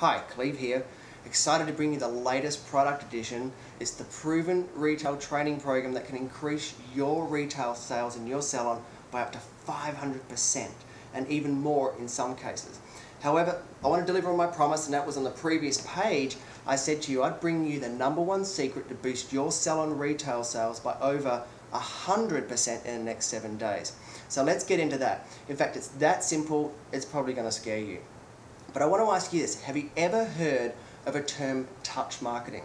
Hi, Cleve here. Excited to bring you the latest product edition. It's the proven retail training program that can increase your retail sales in your salon by up to 500% and even more in some cases. However, I want to deliver on my promise, and that was on the previous page. I said to you I'd bring you the #1 secret to boost your salon retail sales by over 100% in the next 7 days. So let's get into that. In fact, it's that simple, it's probably going to scare you. But I want to ask you this: have you ever heard of a term, touch marketing?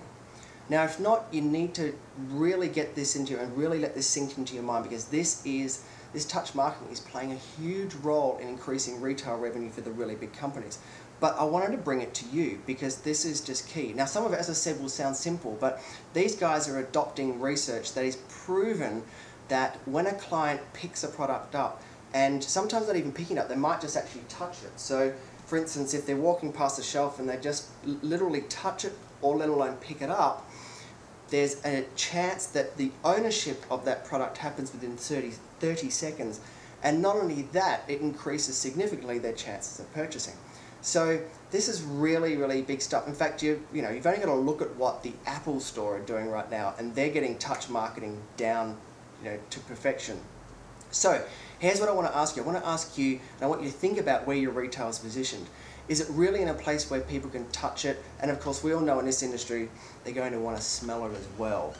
Now, if not, you need to really get this into and really let this sink into your mind, because this touch marketing is playing a huge role in increasing retail revenue for the really big companies. But I wanted to bring it to you because this is just key. Now, some of it, as I said, will sound simple, but these guys are adopting research that is proven that when a client picks a product up, and sometimes not even picking it up, they might just actually touch it. So, for instance, if they're walking past the shelf and they just literally touch it, or let alone pick it up, there's a chance that the ownership of that product happens within 30 seconds. And not only that, it increases significantly their chances of purchasing. So this is really, really big stuff. In fact, you've only got to look at what the Apple Store are doing right now, and they're getting touch marketing down, to perfection. So here's what I want to ask you. I want to ask you, and I want you to think about where your retail is positioned. Is it really in a place where people can touch it? And of course, we all know in this industry, they're going to want to smell it as well.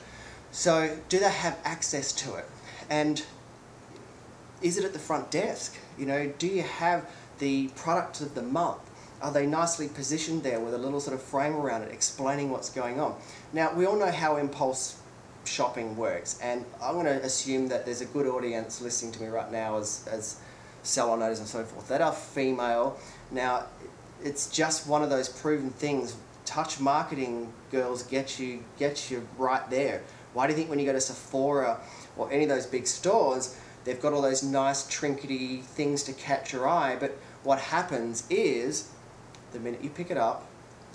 So do they have access to it? And is it at the front desk? Do you have the product of the month? Are they nicely positioned there with a little sort of frame around it explaining what's going on? Now, we all know how impulse shopping works, and I'm going to assume that there's a good audience listening to me right now as salon owners and so forth that are female. Now, it's just one of those proven things. Touch marketing, girls, get you right there. Why do you think when you go to Sephora or any of those big stores, they've got all those nice trinkety things to catch your eye, but what happens is the minute you pick it up,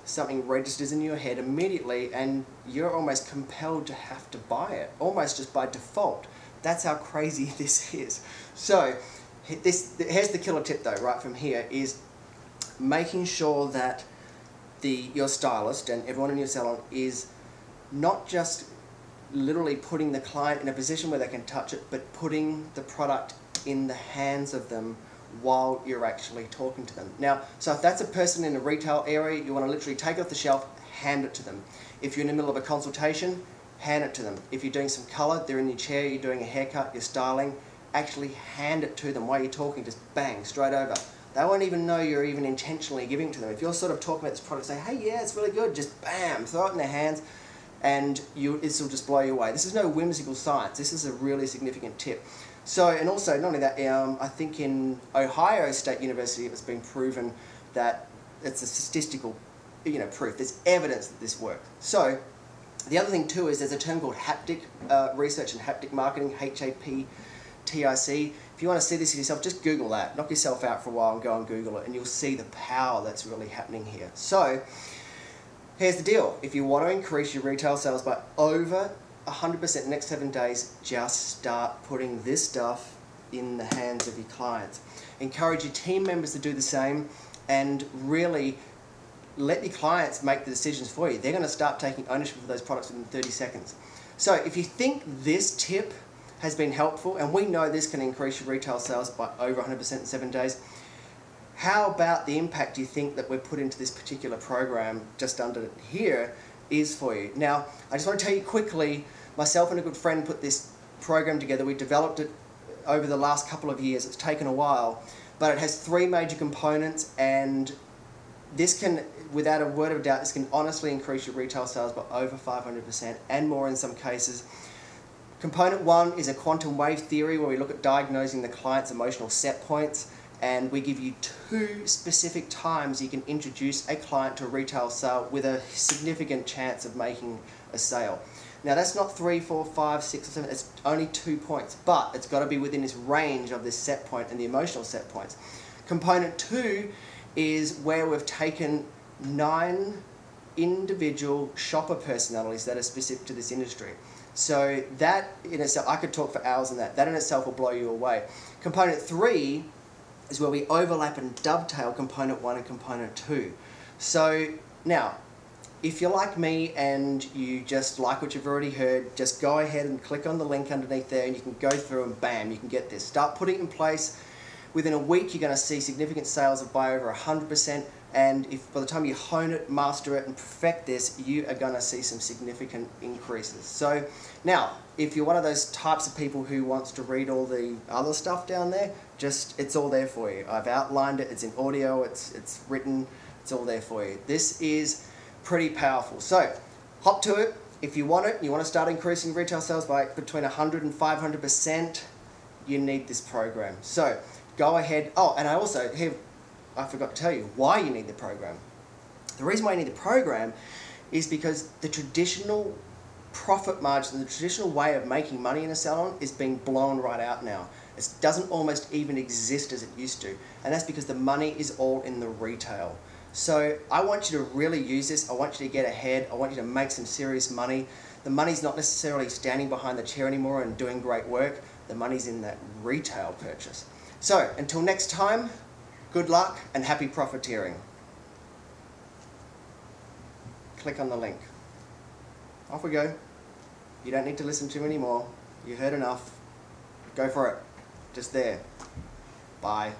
something registers in your head immediately, and you're almost compelled to have to buy it, almost just by default. That's how crazy this is. So here's the killer tip though, right from here, is making sure that your stylist and everyone in your salon is not just literally putting the client in a position where they can touch it, but putting the product in the hands of them while you're actually talking to them. Now, so if that's a person in a retail area, you want to literally take it off the shelf, hand it to them. If you're in the middle of a consultation, hand it to them. If you're doing some color, they're in your chair, you're doing a haircut, you're styling, actually hand it to them while you're talking, just bang, straight over. They won't even know you're even intentionally giving it to them. If you're sort of talking about this product, say, hey, yeah, it's really good, just bam, throw it in their hands, and this will just blow you away. This is no whimsical science. This is a really significant tip. So, and also, not only that, I think in Ohio State University, it's been proven that it's a statistical, proof. There's evidence that this works. So, the other thing too is there's a term called haptic research and haptic marketing, HAPTIC. If you want to see this yourself, just Google that. Knock yourself out for a while and go and Google it, and you'll see the power that's really happening here. So, here's the deal. If you want to increase your retail sales by over 100% in the next 7 days, just start putting this stuff in the hands of your clients. Encourage your team members to do the same, and really let your clients make the decisions for you. They're going to start taking ownership of those products within 30 seconds. So if you think this tip has been helpful, and we know this can increase your retail sales by over 100% in 7 days, how about the impact you think that we've put into this particular program just under here is for you? Now, I just want to tell you quickly, myself and a good friend put this program together. We developed it over the last couple of years. It's taken a while, but it has 3 major components, and this can, without a word of doubt, this can honestly increase your retail sales by over 500% and more in some cases. Component 1 is a quantum wave theory, where we look at diagnosing the client's emotional set points, and we give you 2 specific times you can introduce a client to a retail sale with a significant chance of making a sale. Now, that's not 3, 4, 5, 6, or 7, it's only 2 points, but it's got to be within this range of this set point and the emotional set points. Component 2 is where we've taken 9 individual shopper personalities that are specific to this industry. So that in itself, I could talk for hours on that. That in itself will blow you away. Component 3 is where we overlap and dovetail component 1 and component 2. So now, if you're like me and you just like what you've already heard, just go ahead and click on the link underneath there and you can go through and bam, you can get this. Start putting it in place. Within a week, you're going to see significant sales of by over 100%. And if by the time you hone it, master it, and perfect this, you are going to see some significant increases. So now, if you're one of those types of people who wants to read all the other stuff down there, it's all there for you. I've outlined it. It's in audio. It's written. It's all there for you. This is pretty powerful. So hop to it. If you want it, you want to start increasing retail sales by between 100 and 500%, you need this program. So go ahead. Oh, and I forgot to tell you why you need the program. The reason why you need the program is because the traditional profit margin, the traditional way of making money in a salon is being blown right out now. It doesn't almost even exist as it used to. And that's because the money is all in the retail. So I want you to really use this. I want you to get ahead. I want you to make some serious money. The money's not necessarily standing behind the chair anymore and doing great work. The money's in that retail purchase. So until next time, good luck and happy profiteering. Click on the link. Off we go. You don't need to listen to me anymore. You heard enough. Go for it. Just there. Bye.